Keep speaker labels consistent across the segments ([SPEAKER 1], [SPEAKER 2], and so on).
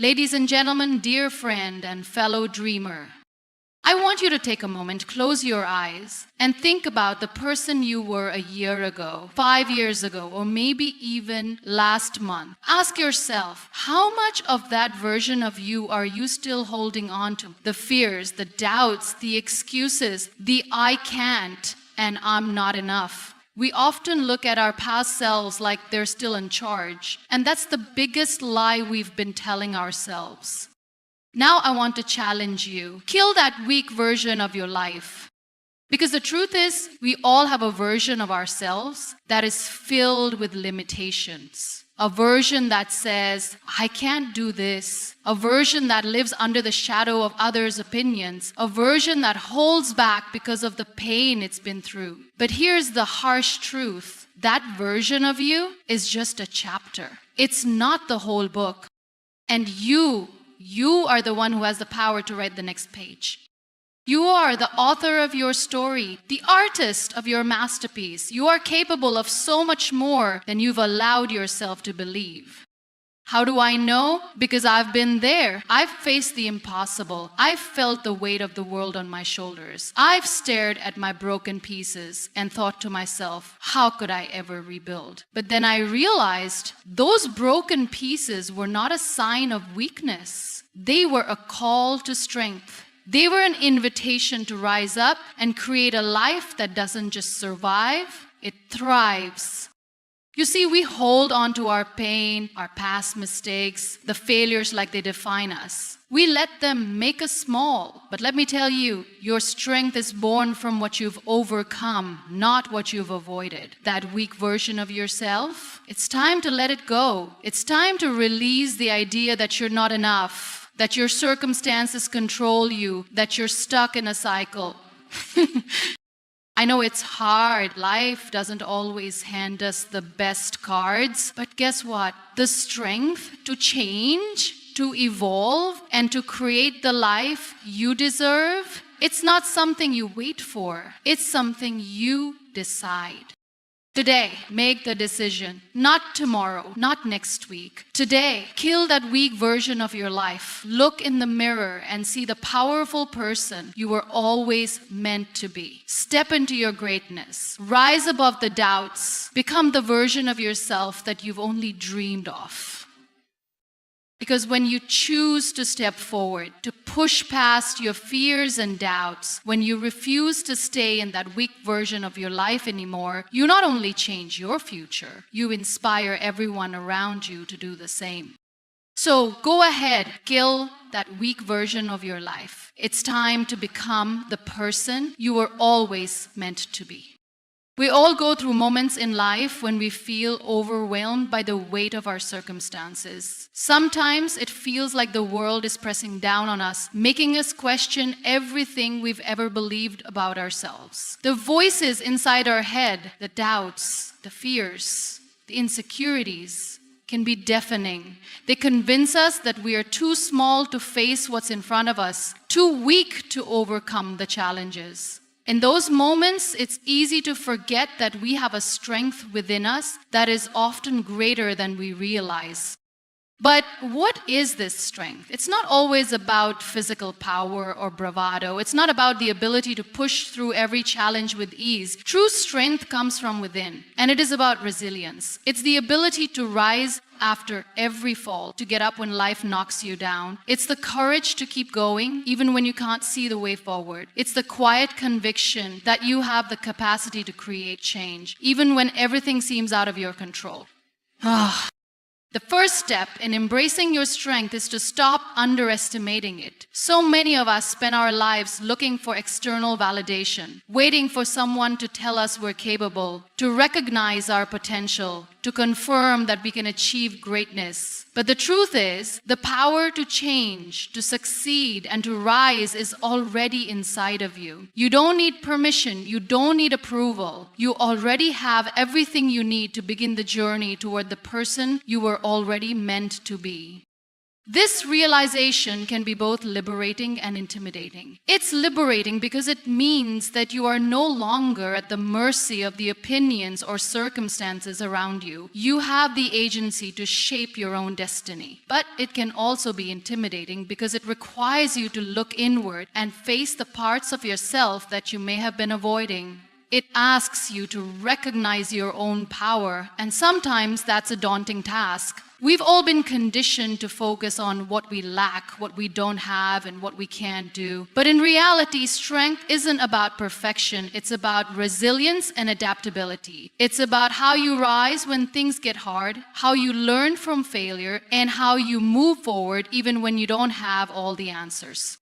[SPEAKER 1] Ladies and gentlemen, dear friend and fellow dreamer, I want you to take a moment, close your eyes, and think about the person you were a year ago, 5 years ago, or maybe even last month. Ask yourself, how much of that version of you are you still holding on to? The fears, the doubts, the excuses, the I can't and I'm not enough. We often look at our past selves like they're still in charge, and that's the biggest lie we've been telling ourselves. Now I want to challenge you. Kill that weak version of your life. Because the truth is, we all have a version of ourselves that is filled with limitations. A version that says, I can't do this. A version that lives under the shadow of others' opinions. A version that holds back because of the pain it's been through. But here's the harsh truth. That version of you is just a chapter. It's not the whole book. And you are the one who has the power to write the next page. You are the author of your story, the artist of your masterpiece. You are capable of so much more than you've allowed yourself to believe. How do I know? Because I've been there. I've faced the impossible. I've felt the weight of the world on my shoulders. I've stared at my broken pieces and thought to myself, how could I ever rebuild? But then I realized those broken pieces were not a sign of weakness. They were a call to strength. They were an invitation to rise up and create a life that doesn't just survive, it thrives. You see, we hold on to our pain, our past mistakes, the failures like they define us. We let them make us small. But let me tell you, your strength is born from what you've overcome, not what you've avoided. That weak version of yourself, it's time to let it go. It's time to release the idea that you're not enough, that your circumstances control you, that you're stuck in a cycle. I know it's hard. Life doesn't always hand us the best cards. But guess what? The strength to change, to evolve, and to create the life you deserve, it's not something you wait for. It's something you decide. Today, make the decision. Not tomorrow, not next week. Today, kill that weak version of your life. Look in the mirror and see the powerful person you were always meant to be. Step into your greatness. Rise above the doubts. Become the version of yourself that you've only dreamed of. Because when you choose to step forward, to push past your fears and doubts, when you refuse to stay in that weak version of your life anymore, you not only change your future, you inspire everyone around you to do the same. So go ahead, kill that weak version of your life. It's time to become the person you were always meant to be. We all go through moments in life when we feel overwhelmed by the weight of our circumstances. Sometimes it feels like the world is pressing down on us, making us question everything we've ever believed about ourselves. The voices inside our head, the doubts, the fears, the insecurities, can be deafening. They convince us that we are too small to face what's in front of us, too weak to overcome the challenges. In those moments, it's easy to forget that we have a strength within us that is often greater than we realize. But what is this strength? It's not always about physical power or bravado. It's not about the ability to push through every challenge with ease. True strength comes from within, and it is about resilience. It's the ability to rise after every fall, to get up when life knocks you down. It's the courage to keep going, even when you can't see the way forward. It's the quiet conviction that you have the capacity to create change, even when everything seems out of your control. The first step in embracing your strength is to stop underestimating it. So many of us spend our lives looking for external validation, waiting for someone to tell us we're capable, to recognize our potential, to confirm that we can achieve greatness. But the truth is, the power to change, to succeed, and to rise is already inside of you. You don't need permission. You don't need approval. You already have everything you need to begin the journey toward the person you were already meant to be. This realization can be both liberating and intimidating. It's liberating because it means that you are no longer at the mercy of the opinions or circumstances around you. You have the agency to shape your own destiny. But it can also be intimidating because it requires you to look inward and face the parts of yourself that you may have been avoiding. It asks you to recognize your own power, and sometimes that's a daunting task. We've all been conditioned to focus on what we lack, what we don't have, and what we can't do. But in reality, strength isn't about perfection. It's about resilience and adaptability. It's about how you rise when things get hard, how you learn from failure, and how you move forward even when you don't have all the answers.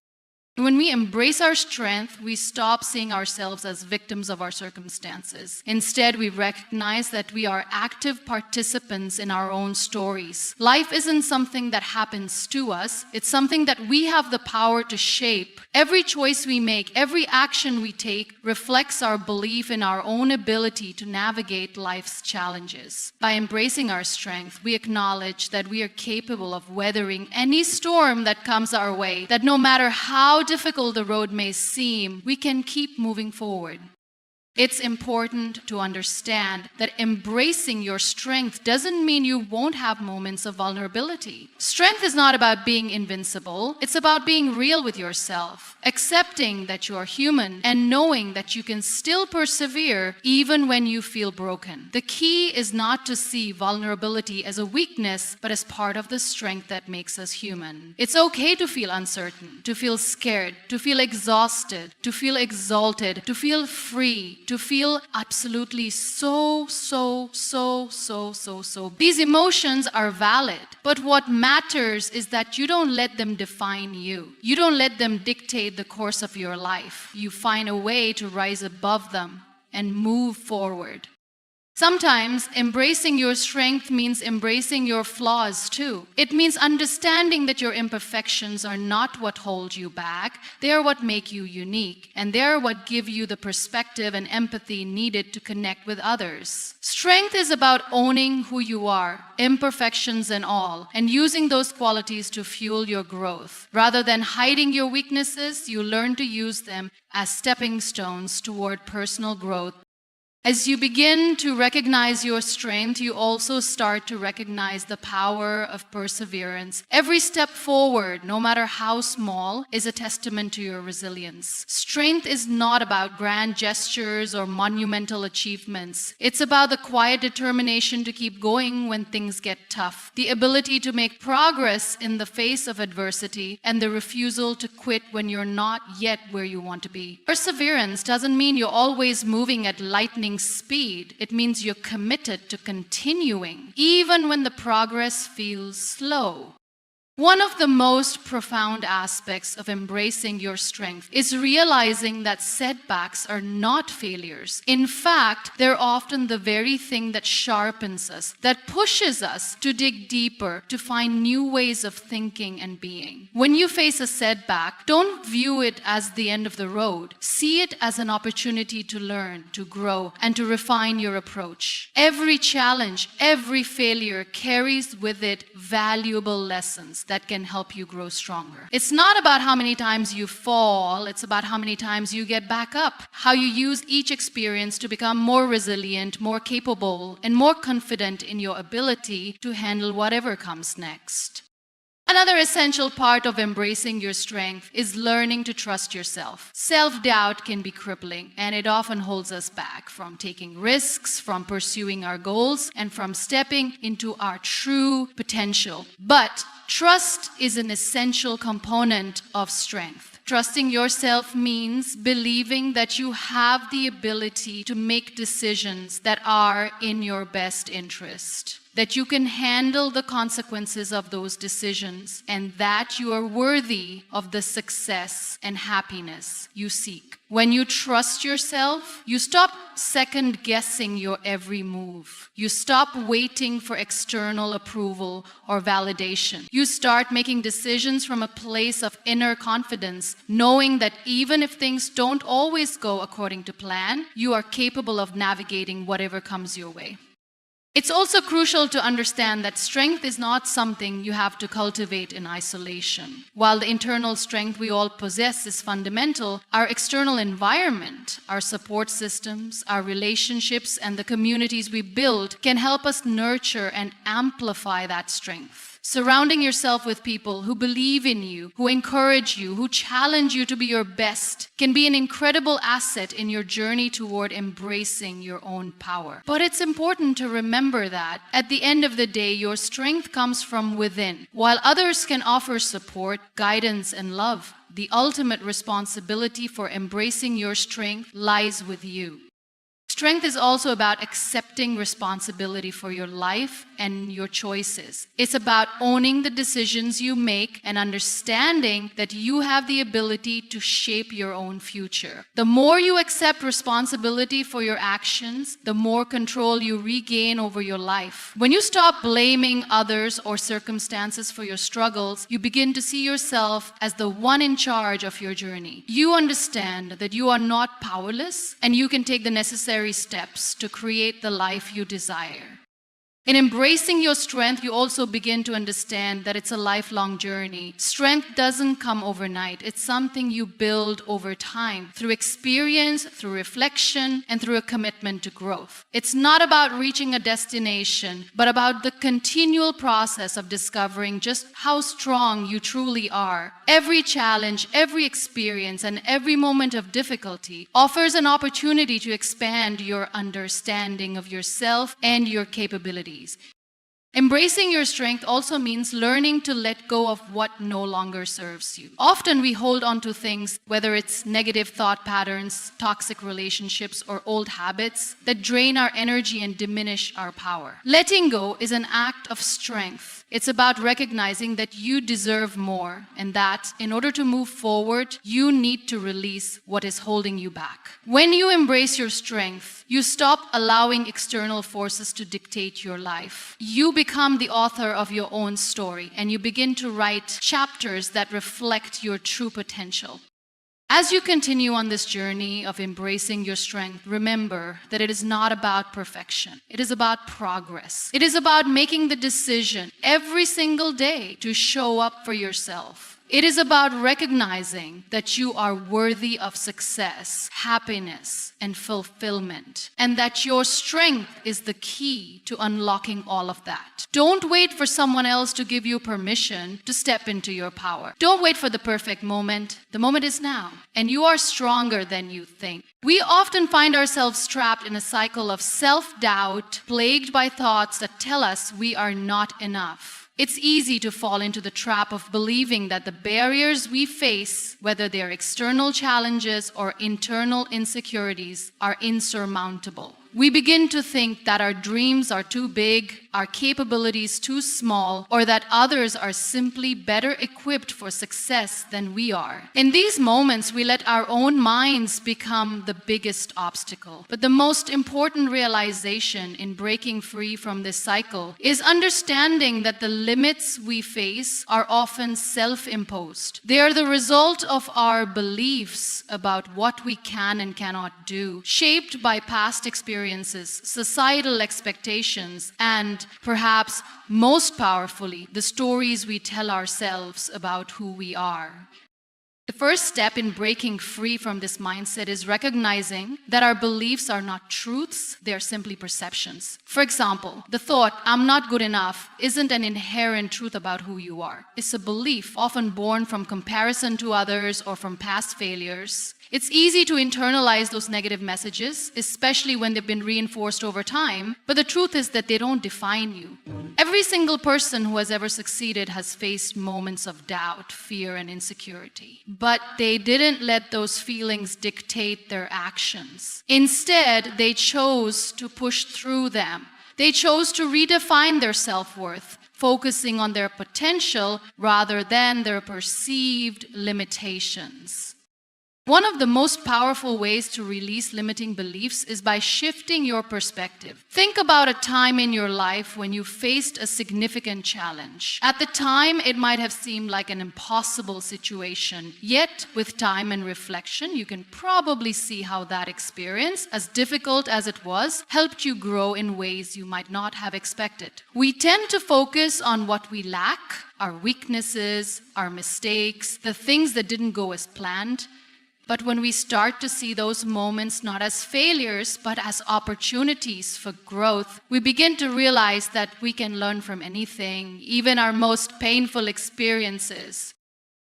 [SPEAKER 1] When we embrace our strength, we stop seeing ourselves as victims of our circumstances. Instead, we recognize that we are active participants in our own stories. Life isn't something that happens to us. It's something that we have the power to shape. Every choice we make, every action we take reflects our belief in our own ability to navigate life's challenges. By embracing our strength, we acknowledge that we are capable of weathering any storm that comes our way, that no matter how difficult the road may seem, we can keep moving forward. It's important to understand that embracing your strength doesn't mean you won't have moments of vulnerability. Strength is not about being invincible. It's about being real with yourself, accepting that you are human, and knowing that you can still persevere even when you feel broken. The key is not to see vulnerability as a weakness, but as part of the strength that makes us human. It's okay to feel uncertain, to feel scared, to feel exhausted, to feel exalted, to feel free, to feel absolutely so. These emotions are valid, but what matters is that you don't let them define you. You don't let them dictate the course of your life. You find a way to rise above them and move forward. Sometimes embracing your strength means embracing your flaws too. It means understanding that your imperfections are not what hold you back. They are what make you unique, and they are what give you the perspective and empathy needed to connect with others. Strength is about owning who you are, imperfections and all, and using those qualities to fuel your growth. Rather than hiding your weaknesses, you learn to use them as stepping stones toward personal growth. As you begin to recognize your strength, you also start to recognize the power of perseverance. Every step forward, no matter how small, is a testament to your resilience. Strength is not about grand gestures or monumental achievements. It's about the quiet determination to keep going when things get tough, the ability to make progress in the face of adversity, and the refusal to quit when you're not yet where you want to be. Perseverance doesn't mean you're always moving at lightning speed. It means you're committed to continuing, even when the progress feels slow. One of the most profound aspects of embracing your strength is realizing that setbacks are not failures. In fact, they're often the very thing that sharpens us, that pushes us to dig deeper, to find new ways of thinking and being. When you face a setback, don't view it as the end of the road. See it as an opportunity to learn, to grow, and to refine your approach. Every challenge, every failure carries with it valuable lessons that can help you grow stronger. It's not about how many times you fall, it's about how many times you get back up, how you use each experience to become more resilient, more capable, and more confident in your ability to handle whatever comes next. Another essential part of embracing your strength is learning to trust yourself. Self-doubt can be crippling, and it often holds us back from taking risks, from pursuing our goals, and from stepping into our true potential. But trust is an essential component of strength. Trusting yourself means believing that you have the ability to make decisions that are in your best interest, that you can handle the consequences of those decisions, and that you are worthy of the success and happiness you seek. When you trust yourself, you stop second-guessing your every move. You stop waiting for external approval or validation. You start making decisions from a place of inner confidence, knowing that even if things don't always go according to plan, you are capable of navigating whatever comes your way. It's also crucial to understand that strength is not something you have to cultivate in isolation. While the internal strength we all possess is fundamental, our external environment, our support systems, our relationships, and the communities we build can help us nurture and amplify that strength. Surrounding yourself with people who believe in you, who encourage you, who challenge you to be your best can be an incredible asset in your journey toward embracing your own power. But it's important to remember that at the end of the day, your strength comes from within. While others can offer support, guidance, and love, the ultimate responsibility for embracing your strength lies with you. Strength is also about accepting responsibility for your life and your choices. It's about owning the decisions you make and understanding that you have the ability to shape your own future. The more you accept responsibility for your actions, the more control you regain over your life. When you stop blaming others or circumstances for your struggles, you begin to see yourself as the one in charge of your journey. You understand that you are not powerless and you can take the necessary steps to create the life you desire. In embracing your strength, you also begin to understand that it's a lifelong journey. Strength doesn't come overnight. It's something you build over time through experience, through reflection, and through a commitment to growth. It's not about reaching a destination, but about the continual process of discovering just how strong you truly are. Every challenge, every experience, and every moment of difficulty offers an opportunity to expand your understanding of yourself and your capabilities. Embracing your strength also means learning to let go of what no longer serves you. Often we hold on to things, whether it's negative thought patterns, toxic relationships, or old habits that drain our energy and diminish our power. Letting go is an act of strength. It's about recognizing that you deserve more and that in order to move forward, you need to release what is holding you back. When you embrace your strength, you stop allowing external forces to dictate your life. You become the author of your own story and you begin to write chapters that reflect your true potential. As you continue on this journey of embracing your strength, remember that it is not about perfection. It is about progress. It is about making the decision every single day to show up for yourself. It is about recognizing that you are worthy of success, happiness, and fulfillment, and that your strength is the key to unlocking all of that. Don't wait for someone else to give you permission to step into your power. Don't wait for the perfect moment. The moment is now, and you are stronger than you think. We often find ourselves trapped in a cycle of self-doubt, plagued by thoughts that tell us we are not enough. It's easy to fall into the trap of believing that the barriers we face, whether they're external challenges or internal insecurities, are insurmountable. We begin to think that our dreams are too big, our capabilities too small, or that others are simply better equipped for success than we are. In these moments, we let our own minds become the biggest obstacle. But the most important realization in breaking free from this cycle is understanding that the limits we face are often self-imposed. They are the result of our beliefs about what we can and cannot do, shaped by past experiences, societal expectations, and perhaps most powerfully, the stories we tell ourselves about who we are. The first step in breaking free from this mindset is recognizing that our beliefs are not truths, they are simply perceptions. For example, the thought, "I'm not good enough," isn't an inherent truth about who you are. It's a belief often born from comparison to others or from past failures. It's easy to internalize those negative messages, especially when they've been reinforced over time, but the truth is that they don't define you. Every single person who has ever succeeded has faced moments of doubt, fear, and insecurity. But they didn't let those feelings dictate their actions. Instead, they chose to push through them. They chose to redefine their self-worth, focusing on their potential rather than their perceived limitations. One of the most powerful ways to release limiting beliefs is by shifting your perspective. Think about a time in your life when you faced a significant challenge. At the time, it might have seemed like an impossible situation. Yet, with time and reflection, you can probably see how that experience, as difficult as it was, helped you grow in ways you might not have expected. We tend to focus on what we lack, our weaknesses, our mistakes, the things that didn't go as planned. But when we start to see those moments not as failures, but as opportunities for growth, we begin to realize that we can learn from anything, even our most painful experiences.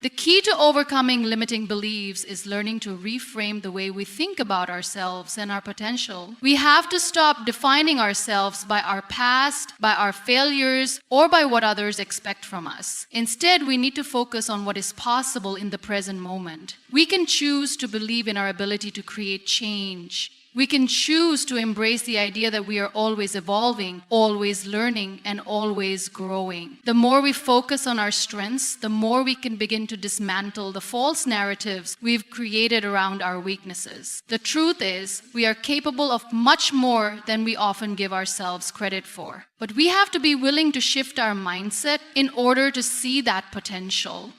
[SPEAKER 1] The key to overcoming limiting beliefs is learning to reframe the way we think about ourselves and our potential. We have to stop defining ourselves by our past, by our failures, or by what others expect from us. Instead, we need to focus on what is possible in the present moment. We can choose to believe in our ability to create change. We can choose to embrace the idea that we are always evolving, always learning, and always growing. The more we focus on our strengths, the more we can begin to dismantle the false narratives we've created around our weaknesses. The truth is, we are capable of much more than we often give ourselves credit for. But we have to be willing to shift our mindset in order to see that potential.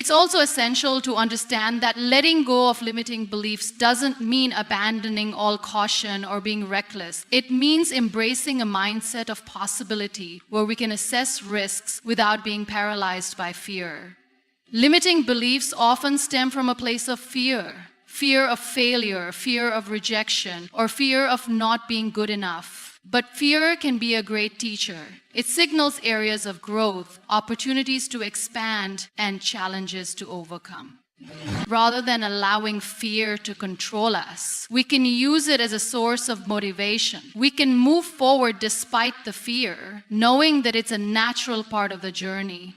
[SPEAKER 1] It's also essential to understand that letting go of limiting beliefs doesn't mean abandoning all caution or being reckless. It means embracing a mindset of possibility where we can assess risks without being paralyzed by fear. Limiting beliefs often stem from a place of fear. Fear of failure, fear of rejection, or fear of not being good enough. But fear can be a great teacher. It signals areas of growth, opportunities to expand, and challenges to overcome. Rather than allowing fear to control us, we can use it as a source of motivation. We can move forward despite the fear, knowing that it's a natural part of the journey.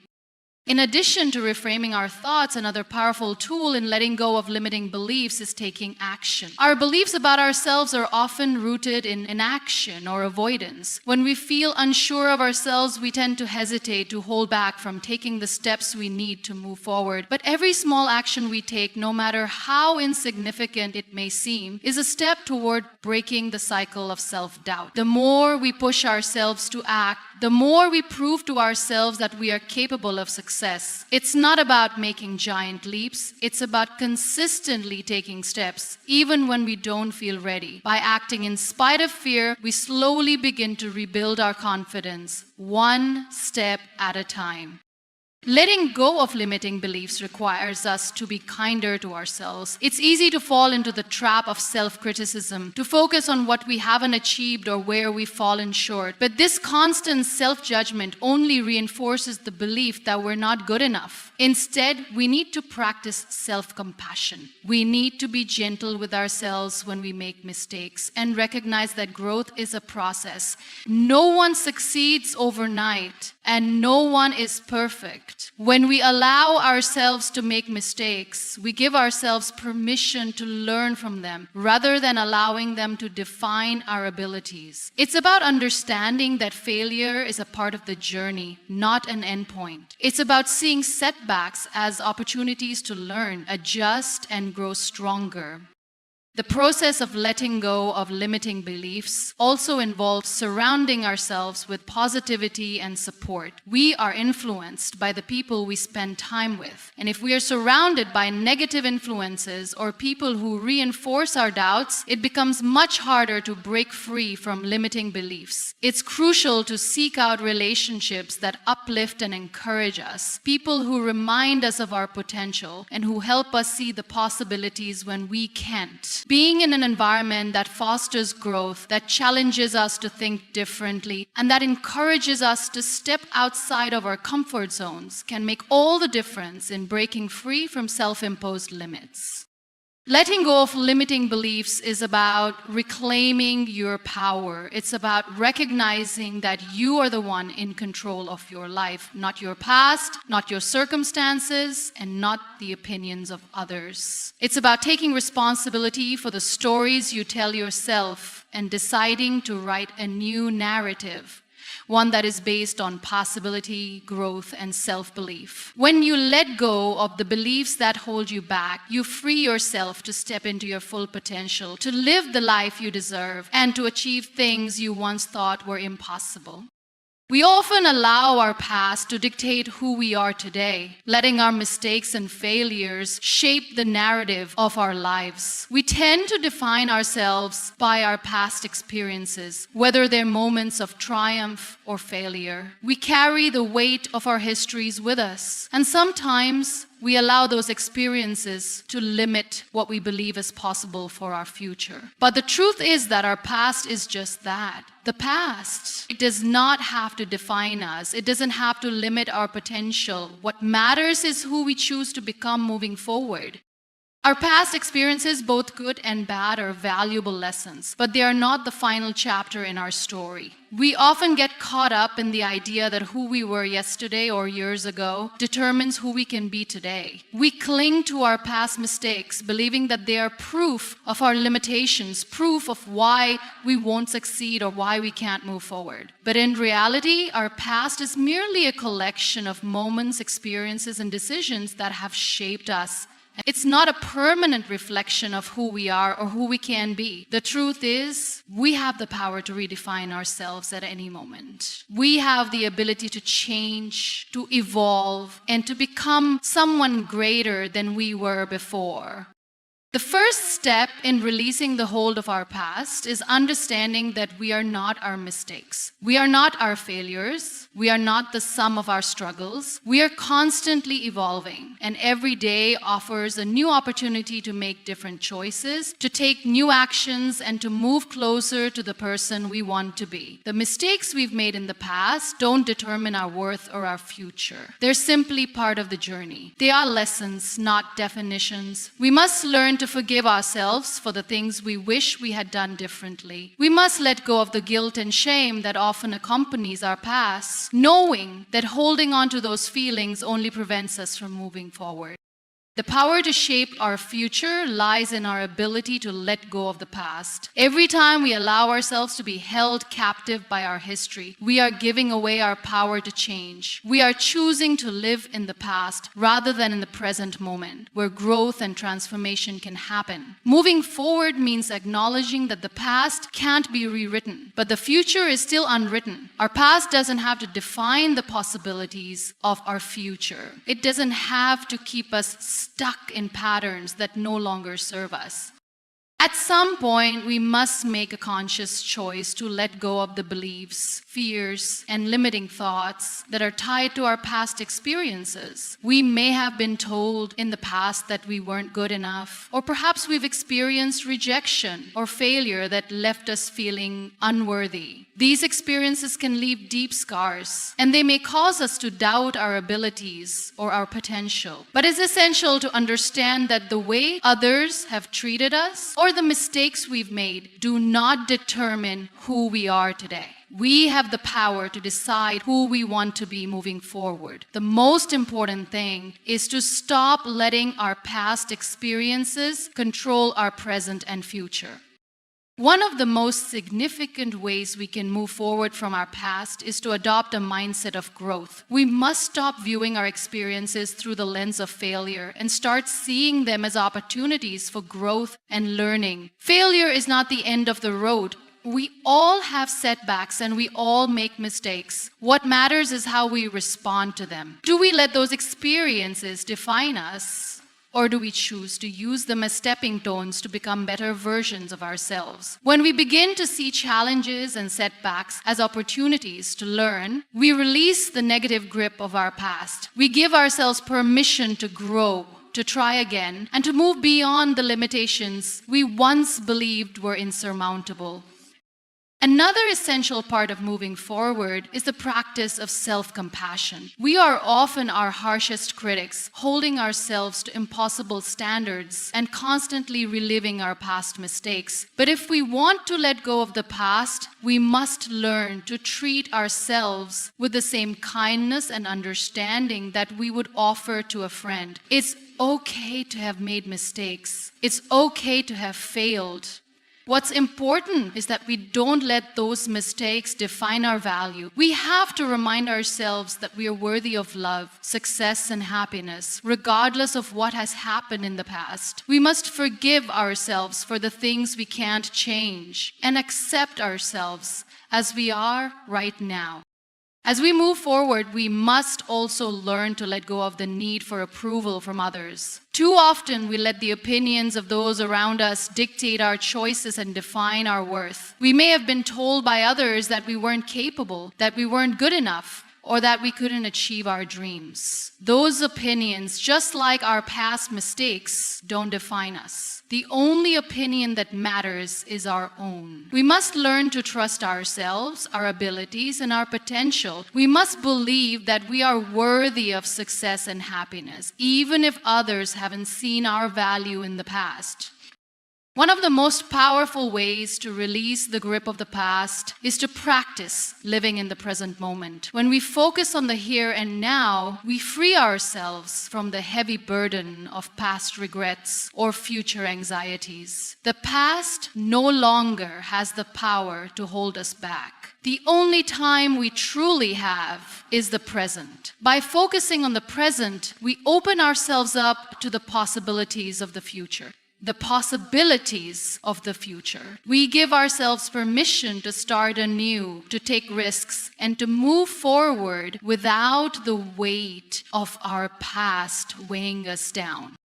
[SPEAKER 1] In addition to reframing our thoughts, another powerful tool in letting go of limiting beliefs is taking action. Our beliefs about ourselves are often rooted in inaction or avoidance. When we feel unsure of ourselves, we tend to hesitate, to hold back from taking the steps we need to move forward. But every small action we take, no matter how insignificant it may seem, is a step toward breaking the cycle of self-doubt. The more we push ourselves to act, the more we prove to ourselves that we are capable of success. It's not about making giant leaps. It's about consistently taking steps, even when we don't feel ready. By acting in spite of fear, we slowly begin to rebuild our confidence, one step at a time. Letting go of limiting beliefs requires us to be kinder to ourselves. It's easy to fall into the trap of self-criticism, to focus on what we haven't achieved or where we've fallen short. But this constant self-judgment only reinforces the belief that we're not good enough. Instead, we need to practice self-compassion. We need to be gentle with ourselves when we make mistakes and recognize that growth is a process. No one succeeds overnight, and no one is perfect. When we allow ourselves to make mistakes, we give ourselves permission to learn from them rather than allowing them to define our abilities. It's about understanding that failure is a part of the journey, not an endpoint. It's about seeing setbacks as opportunities to learn, adjust, and grow stronger. The process of letting go of limiting beliefs also involves surrounding ourselves with positivity and support. We are influenced by the people we spend time with. And if we are surrounded by negative influences or people who reinforce our doubts, it becomes much harder to break free from limiting beliefs. It's crucial to seek out relationships that uplift and encourage us, people who remind us of our potential and who help us see the possibilities when we can't. Being in an environment that fosters growth, that challenges us to think differently, and that encourages us to step outside of our comfort zones can make all the difference in breaking free from self-imposed limits. Letting go of limiting beliefs is about reclaiming your power. It's about recognizing that you are the one in control of your life, not your past, not your circumstances, and not the opinions of others. It's about taking responsibility for the stories you tell yourself and deciding to write a new narrative. one that is based on possibility, growth, and self-belief. When you let go of the beliefs that hold you back, you free yourself to step into your full potential, to live the life you deserve, and to achieve things you once thought were impossible. We often allow our past to dictate who we are today, letting our mistakes and failures shape the narrative of our lives. We tend to define ourselves by our past experiences, whether they're moments of triumph or failure. We carry the weight of our histories with us, and sometimes we allow those experiences to limit what we believe is possible for our future. But the truth is that our past is just that. The past. It does not have to define us. It doesn't have to limit our potential. What matters is who we choose to become moving forward. Our past experiences, both good and bad, are valuable lessons, but they are not the final chapter in our story. We often get caught up in the idea that who we were yesterday or years ago determines who we can be today. We cling to our past mistakes, believing that they are proof of our limitations, proof of why we won't succeed or why we can't move forward. But in reality, our past is merely a collection of moments, experiences, and decisions that have shaped us. It's not a permanent reflection of who we are or who we can be. The truth is, we have the power to redefine ourselves at any moment. We have the ability to change, to evolve, and to become someone greater than we were before. The first step in releasing the hold of our past is understanding that we are not our mistakes. We are not our failures. We are not the sum of our struggles. We are constantly evolving, and every day offers a new opportunity to make different choices, to take new actions, and to move closer to the person we want to be. The mistakes we've made in the past don't determine our worth or our future. They're simply part of the journey. They are lessons, not definitions. We must learn to forgive ourselves for the things we wish we had done differently. We must let go of the guilt and shame that often accompanies our past, knowing that holding on to those feelings only prevents us from moving forward. The power to shape our future lies in our ability to let go of the past. Every time we allow ourselves to be held captive by our history, we are giving away our power to change. We are choosing to live in the past rather than in the present moment, where growth and transformation can happen. Moving forward means acknowledging that the past can't be rewritten, but the future is still unwritten. Our past doesn't have to define the possibilities of our future. It doesn't have to keep us stuck in patterns that no longer serve us. At some point, we must make a conscious choice to let go of the beliefs, fears, and limiting thoughts that are tied to our past experiences. We may have been told in the past that we weren't good enough, or perhaps we've experienced rejection or failure that left us feeling unworthy. These experiences can leave deep scars, and they may cause us to doubt our abilities or our potential. But it's essential to understand that the way others have treated us or the mistakes we've made do not determine who we are today. We have the power to decide who we want to be moving forward. The most important thing is to stop letting our past experiences control our present and future. One of the most significant ways we can move forward from our past is to adopt a mindset of growth. We must stop viewing our experiences through the lens of failure and start seeing them as opportunities for growth and learning. Failure is not the end of the road. We all have setbacks and we all make mistakes. What matters is how we respond to them. Do we let those experiences define us? Or do we choose to use them as stepping stones to become better versions of ourselves? When we begin to see challenges and setbacks as opportunities to learn, we release the negative grip of our past. We give ourselves permission to grow, to try again, and to move beyond the limitations we once believed were insurmountable. Another essential part of moving forward is the practice of self-compassion. We are often our harshest critics, holding ourselves to impossible standards and constantly reliving our past mistakes. But if we want to let go of the past, we must learn to treat ourselves with the same kindness and understanding that we would offer to a friend. It's okay to have made mistakes. It's okay to have failed. What's important is that we don't let those mistakes define our value. We have to remind ourselves that we are worthy of love, success, and happiness, regardless of what has happened in the past. We must forgive ourselves for the things we can't change and accept ourselves as we are right now. As we move forward, we must also learn to let go of the need for approval from others. Too often, we let the opinions of those around us dictate our choices and define our worth. We may have been told by others that we weren't capable, that we weren't good enough, or that we couldn't achieve our dreams. Those opinions, just like our past mistakes, don't define us. The only opinion that matters is our own. We must learn to trust ourselves, our abilities, and our potential. We must believe that we are worthy of success and happiness, even if others haven't seen our value in the past. One of the most powerful ways to release the grip of the past is to practice living in the present moment. When we focus on the here and now, we free ourselves from the heavy burden of past regrets or future anxieties. The past no longer has the power to hold us back. The only time we truly have is the present. By focusing on the present, we open ourselves up to the possibilities of the future. The possibilities of the future. We give ourselves permission to start anew, to take risks, and to move forward without the weight of our past weighing us down.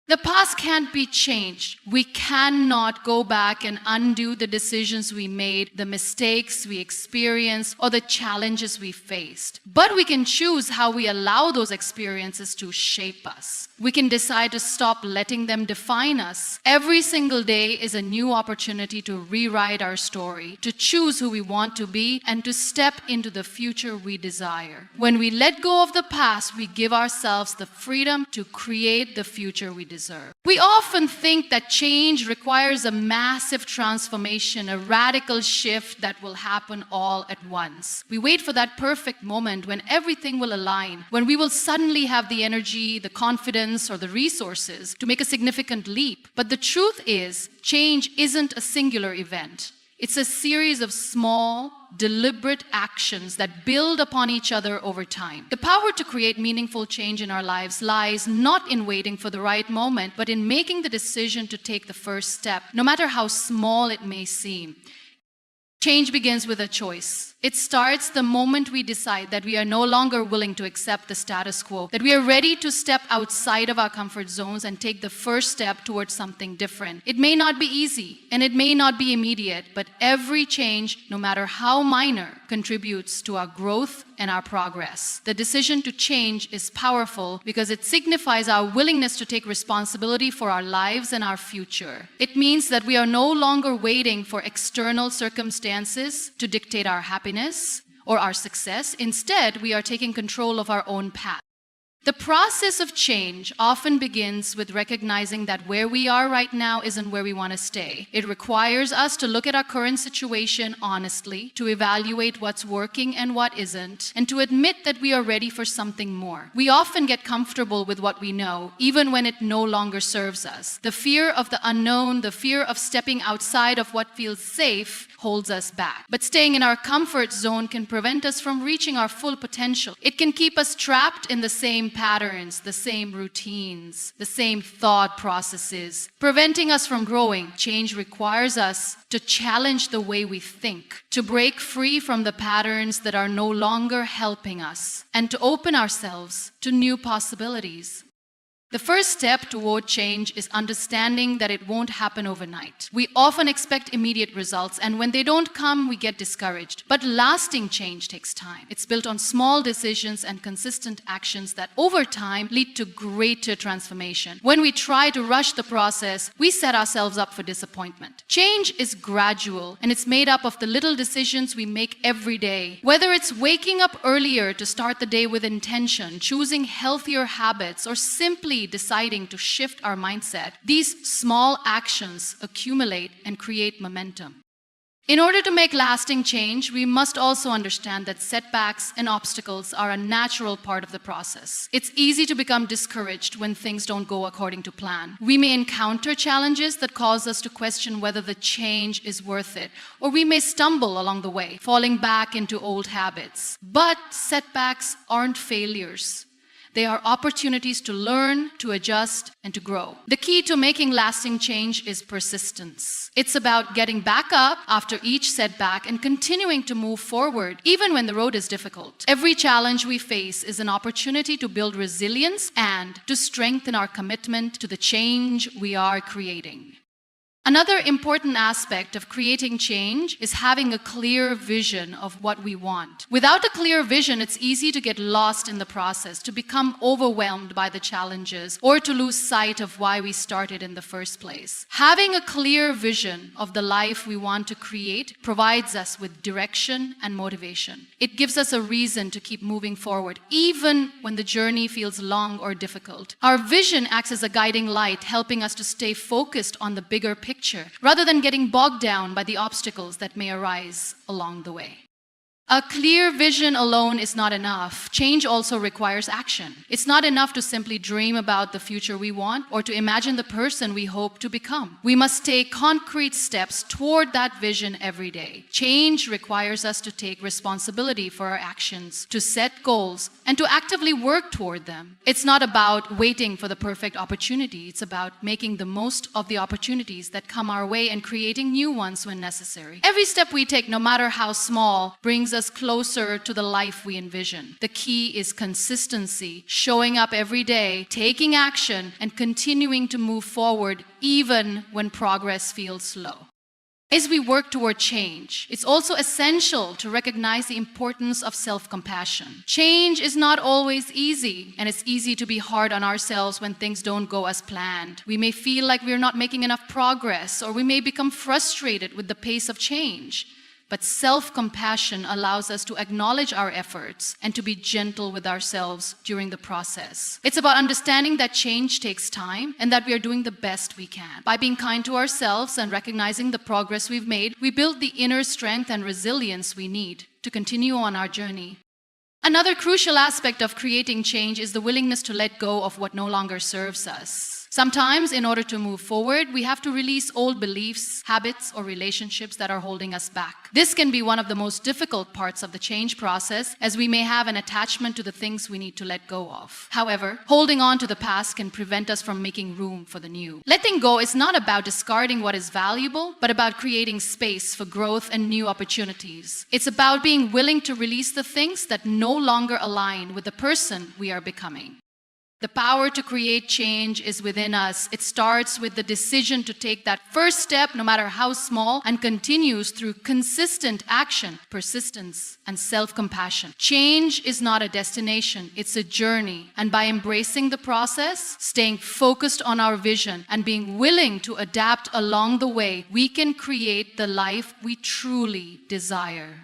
[SPEAKER 1] The past can't be changed. We cannot go back and undo the decisions we made, the mistakes we experienced, or the challenges we faced. But we can choose how we allow those experiences to shape us. We can decide to stop letting them define us. Every single day is a new opportunity to rewrite our story, to choose who we want to be, and to step into the future we desire. When we let go of the past, we give ourselves the freedom to create the future we desire. We often think that change requires a massive transformation, a radical shift that will happen all at once. We wait for that perfect moment when everything will align, when we will suddenly have the energy, the confidence, or the resources to make a significant leap. But the truth is, change isn't a singular event. It's a series of small, deliberate actions that build upon each other over time. The power to create meaningful change in our lives lies not in waiting for the right moment, but in making the decision to take the first step, no matter how small it may seem. Change begins with a choice. It starts the moment we decide that we are no longer willing to accept the status quo, that we are ready to step outside of our comfort zones and take the first step towards something different. It may not be easy and it may not be immediate, but every change, no matter how minor, contributes to our growth and our progress. The decision to change is powerful because it signifies our willingness to take responsibility for our lives and our future. It means that we are no longer waiting for external circumstances to dictate our happiness or our success. Instead, we are taking control of our own path. The process of change often begins with recognizing that where we are right now isn't where we want to stay. It requires us to look at our current situation honestly, to evaluate what's working and what isn't, and to admit that we are ready for something more. We often get comfortable with what we know, even when it no longer serves us. The fear of the unknown, the fear of stepping outside of what feels safe, holds us back. But staying in our comfort zone can prevent us from reaching our full potential. It can keep us trapped in the same patterns, the same routines, the same thought processes, preventing us from growing. Change requires us to challenge the way we think, to break free from the patterns that are no longer helping us, and to open ourselves to new possibilities. The first step toward change is understanding that it won't happen overnight. We often expect immediate results, and when they don't come, we get discouraged. But lasting change takes time. It's built on small decisions and consistent actions that over time lead to greater transformation. When we try to rush the process, we set ourselves up for disappointment. Change is gradual, and it's made up of the little decisions we make every day. Whether it's waking up earlier to start the day with intention, choosing healthier habits, or simply deciding to shift our mindset, these small actions accumulate and create momentum. In order to make lasting change, we must also understand that setbacks and obstacles are a natural part of the process. It's easy to become discouraged when things don't go according to plan. We may encounter challenges that cause us to question whether the change is worth it, or we may stumble along the way, falling back into old habits. But setbacks aren't failures. They are opportunities to learn, to adjust, and to grow. The key to making lasting change is persistence. It's about getting back up after each setback and continuing to move forward, even when the road is difficult. Every challenge we face is an opportunity to build resilience and to strengthen our commitment to the change we are creating. Another important aspect of creating change is having a clear vision of what we want. Without a clear vision, it's easy to get lost in the process, to become overwhelmed by the challenges, or to lose sight of why we started in the first place. Having a clear vision of the life we want to create provides us with direction and motivation. It gives us a reason to keep moving forward, even when the journey feels long or difficult. Our vision acts as a guiding light, helping us to stay focused on the bigger picture, rather than getting bogged down by the obstacles that may arise along the way. A clear vision alone is not enough. Change also requires action. It's not enough to simply dream about the future we want or to imagine the person we hope to become. We must take concrete steps toward that vision every day. Change requires us to take responsibility for our actions, to set goals, and to actively work toward them. It's not about waiting for the perfect opportunity. It's about making the most of the opportunities that come our way and creating new ones when necessary. Every step we take, no matter how small, brings us closer to the life we envision. The key is consistency, showing up every day, taking action, and continuing to move forward even when progress feels slow. As we work toward change, it's also essential to recognize the importance of self-compassion. Change is not always easy, and it's easy to be hard on ourselves when things don't go as planned. We may feel like we're not making enough progress, or we may become frustrated with the pace of change. But self-compassion allows us to acknowledge our efforts and to be gentle with ourselves during the process. It's about understanding that change takes time and that we are doing the best we can. By being kind to ourselves and recognizing the progress we've made, we build the inner strength and resilience we need to continue on our journey. Another crucial aspect of creating change is the willingness to let go of what no longer serves us. Sometimes, in order to move forward, we have to release old beliefs, habits, or relationships that are holding us back. This can be one of the most difficult parts of the change process, as we may have an attachment to the things we need to let go of. However, holding on to the past can prevent us from making room for the new. Letting go is not about discarding what is valuable, but about creating space for growth and new opportunities. It's about being willing to release the things that no longer align with the person we are becoming. The power to create change is within us. It starts with the decision to take that first step, no matter how small, and continues through consistent action, persistence, and self-compassion. Change is not a destination, it's a journey. And by embracing the process, staying focused on our vision, and being willing to adapt along the way, we can create the life we truly desire.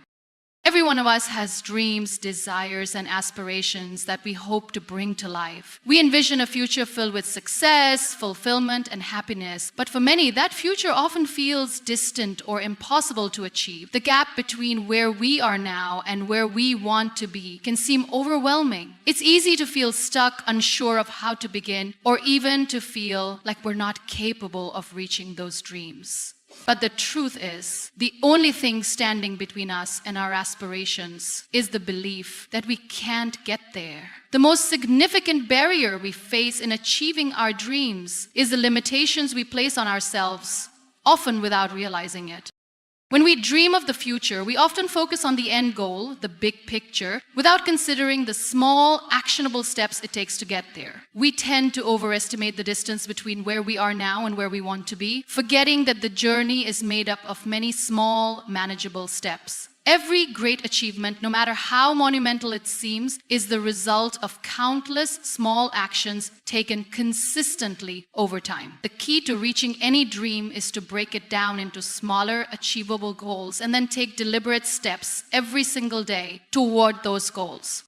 [SPEAKER 1] Every one of us has dreams, desires, and aspirations that we hope to bring to life. We envision a future filled with success, fulfillment, and happiness. But for many, that future often feels distant or impossible to achieve. The gap between where we are now and where we want to be can seem overwhelming. It's easy to feel stuck, unsure of how to begin, or even to feel like we're not capable of reaching those dreams. But the truth is, the only thing standing between us and our aspirations is the belief that we can't get there. The most significant barrier we face in achieving our dreams is the limitations we place on ourselves, often without realizing it. When we dream of the future, we often focus on the end goal, the big picture, without considering the small, actionable steps it takes to get there. We tend to overestimate the distance between where we are now and where we want to be, forgetting that the journey is made up of many small, manageable steps. Every great achievement, no matter how monumental it seems, is the result of countless small actions taken consistently over time. The key to reaching any dream is to break it down into smaller, achievable goals and then take deliberate steps every single day toward those goals.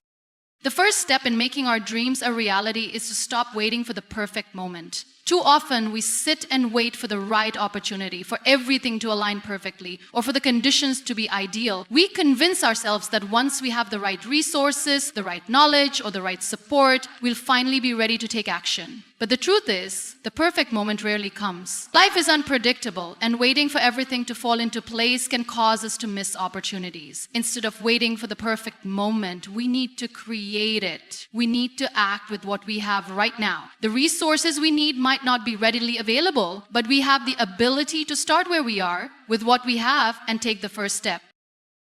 [SPEAKER 1] The first step in making our dreams a reality is to stop waiting for the perfect moment. Too often, we sit and wait for the right opportunity, for everything to align perfectly, or for the conditions to be ideal. We convince ourselves that once we have the right resources, the right knowledge, or the right support, we'll finally be ready to take action. But the truth is, the perfect moment rarely comes. Life is unpredictable, and waiting for everything to fall into place can cause us to miss opportunities. Instead of waiting for the perfect moment, we need to create it. We need to act with what we have right now. The resources we need might not be readily available, but we have the ability to start where we are with what we have and take the first step.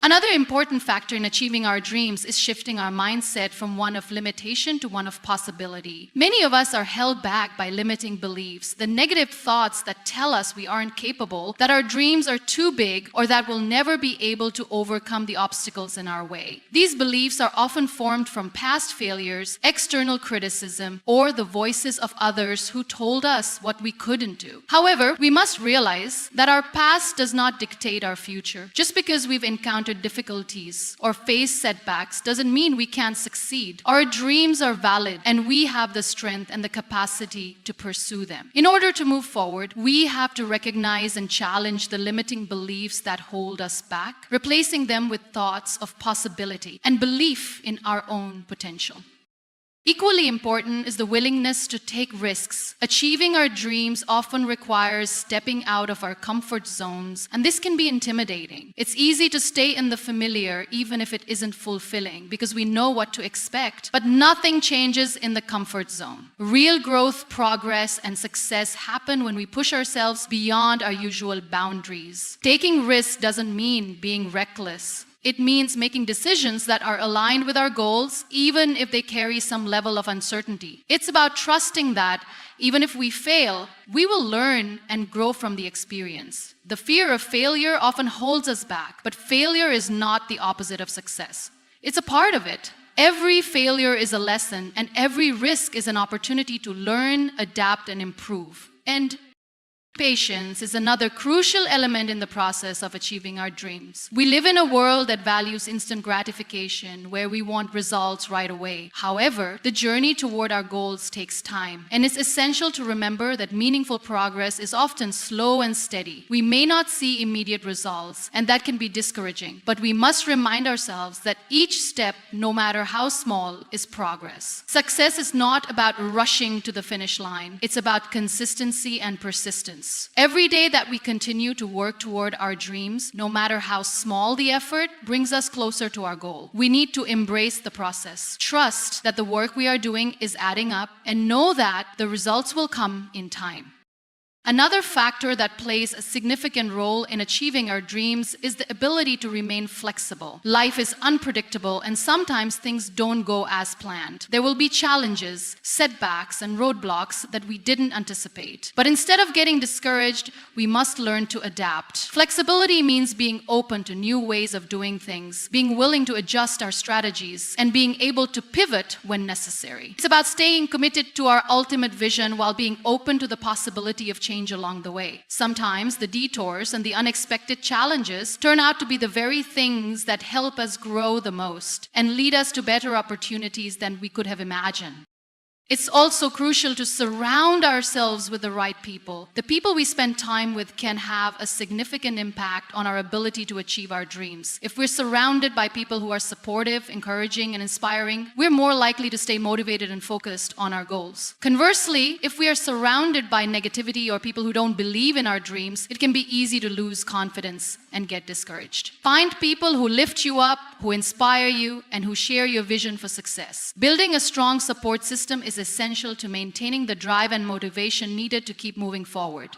[SPEAKER 1] Another important factor in achieving our dreams is shifting our mindset from one of limitation to one of possibility. Many of us are held back by limiting beliefs, the negative thoughts that tell us we aren't capable, that our dreams are too big, or that we'll never be able to overcome the obstacles in our way. These beliefs are often formed from past failures, external criticism, or the voices of others who told us what we couldn't do. However, we must realize that our past does not dictate our future. Just because we've encountered difficulties or face setbacks doesn't mean we can't succeed. Our dreams are valid, and we have the strength and the capacity to pursue them. In order to move forward, we have to recognize and challenge the limiting beliefs that hold us back, replacing them with thoughts of possibility and belief in our own potential. Equally important is the willingness to take risks. Achieving our dreams often requires stepping out of our comfort zones, and this can be intimidating. It's easy to stay in the familiar even if it isn't fulfilling because we know what to expect, but nothing changes in the comfort zone. Real growth, progress, and success happen when we push ourselves beyond our usual boundaries. Taking risks doesn't mean being reckless. It means making decisions that are aligned with our goals, even if they carry some level of uncertainty. It's about trusting that, even if we fail, we will learn and grow from the experience. The fear of failure often holds us back, but failure is not the opposite of success. It's a part of it. Every failure is a lesson, and every risk is an opportunity to learn, adapt, and improve. And patience is another crucial element in the process of achieving our dreams. We live in a world that values instant gratification, where we want results right away. However, the journey toward our goals takes time, and it's essential to remember that meaningful progress is often slow and steady. We may not see immediate results, and that can be discouraging, but we must remind ourselves that each step, no matter how small, is progress. Success is not about rushing to the finish line. It's about consistency and persistence. Every day that we continue to work toward our dreams, no matter how small the effort, brings us closer to our goal. We need to embrace the process, trust that the work we are doing is adding up, and know that the results will come in time. Another factor that plays a significant role in achieving our dreams is the ability to remain flexible. Life is unpredictable, and sometimes things don't go as planned. There will be challenges, setbacks, and roadblocks that we didn't anticipate. But instead of getting discouraged, we must learn to adapt. Flexibility means being open to new ways of doing things, being willing to adjust our strategies, and being able to pivot when necessary. It's about staying committed to our ultimate vision while being open to the possibility of change along the way. Sometimes the detours and the unexpected challenges turn out to be the very things that help us grow the most and lead us to better opportunities than we could have imagined. It's also crucial to surround ourselves with the right people. The people we spend time with can have a significant impact on our ability to achieve our dreams. If we're surrounded by people who are supportive, encouraging, and inspiring, we're more likely to stay motivated and focused on our goals. Conversely, if we are surrounded by negativity or people who don't believe in our dreams, it can be easy to lose confidence and get discouraged. Find people who lift you up, who inspire you, and who share your vision for success. Building a strong support system is essential to maintaining the drive and motivation needed to keep moving forward.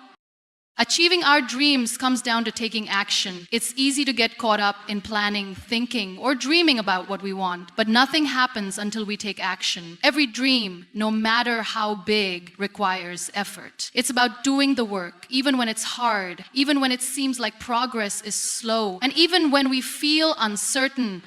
[SPEAKER 1] Achieving our dreams comes down to taking action. It's easy to get caught up in planning, thinking, or dreaming about what we want, but nothing happens until we take action. Every dream, no matter how big, requires effort. It's about doing the work, even when it's hard, even when it seems like progress is slow, and even when we feel uncertain